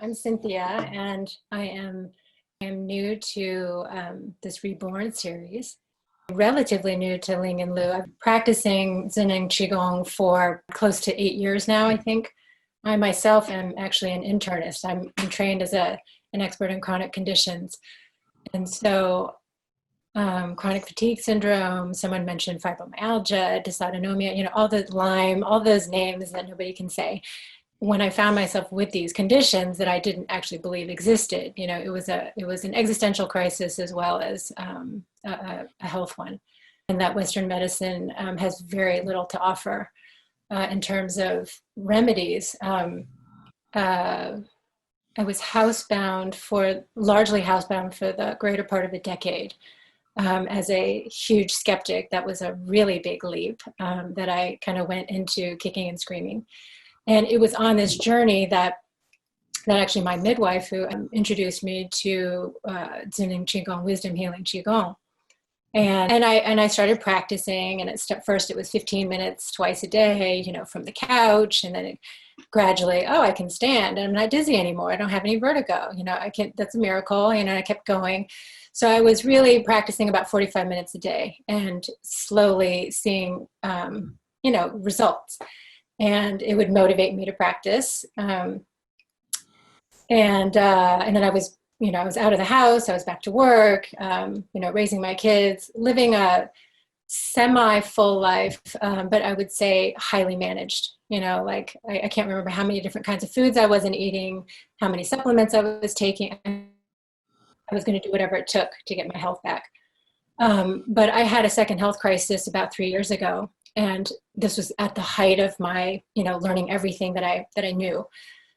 I'm Cynthia, and I am new to this REBORN series. Relatively new to Ling and Lu. I've been practicing ZhiNeng QiGong for close to 8 years now, I think. I myself am actually an internist. I'm trained as an expert in chronic conditions. And so chronic fatigue syndrome, someone mentioned fibromyalgia, dysautonomia, all the Lyme, all those names that nobody can say. When I found myself with these conditions that I didn't actually believe existed, it was an existential crisis as well as a health one, and that Western medicine has very little to offer in terms of remedies. I was largely housebound for the greater part of a decade. As a huge skeptic, that was a really big leap that I kind of went into kicking and screaming. And it was on this journey that actually my midwife, who introduced me to ZhiNeng QiGong, wisdom healing QiGong, and I started practicing. And first it was 15 minutes twice a day, from the couch, and then it gradually, I can stand, and I'm not dizzy anymore. I don't have any vertigo. I can. That's a miracle. I kept going. So I was really practicing about 45 minutes a day, and slowly seeing, results. And it would motivate me to practice. And then I was out of the house. I was back to work, raising my kids, living a semi-full life, but I would say highly managed. I can't remember how many different kinds of foods I wasn't eating, how many supplements I was taking. I was going to do whatever it took to get my health back. But I had a second health crisis about 3 years ago. And this was at the height of my, learning everything that I knew.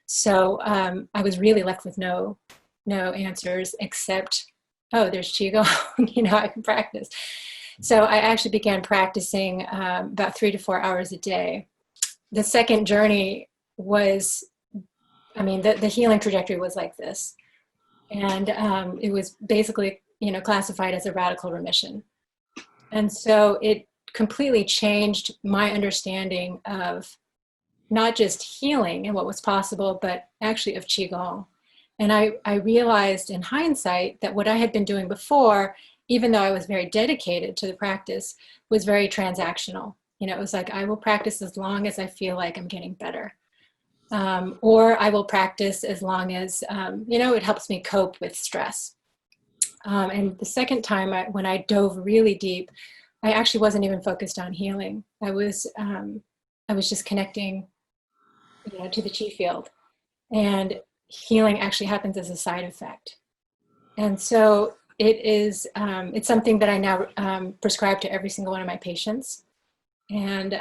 So I was really left with no answers except, there's Qigong, I can practice. So I actually began practicing about 3 to 4 hours a day. The second journey was, the healing trajectory was like this. And it was basically, classified as a radical remission. And so it completely changed my understanding of not just healing and what was possible, but actually of Qigong. And I realized in hindsight that what I had been doing before, even though I was very dedicated to the practice, was very transactional. It was like, I will practice as long as I feel like I'm getting better. Or I will practice as long as, it helps me cope with stress. And the second time when I dove really deep, I actually wasn't even focused on healing. I was just connecting, to the chi field, and healing actually happens as a side effect. And so it's something that I now prescribe to every single one of my patients, and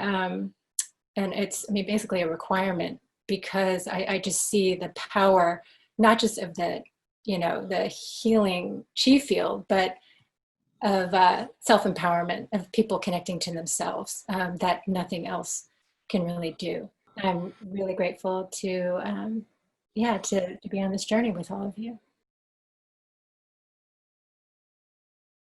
it's basically a requirement, because I just see the power, not just of the healing chi field, but of self-empowerment, of people connecting to themselves, that nothing else can really do. I'm really grateful to be on this journey with all of you.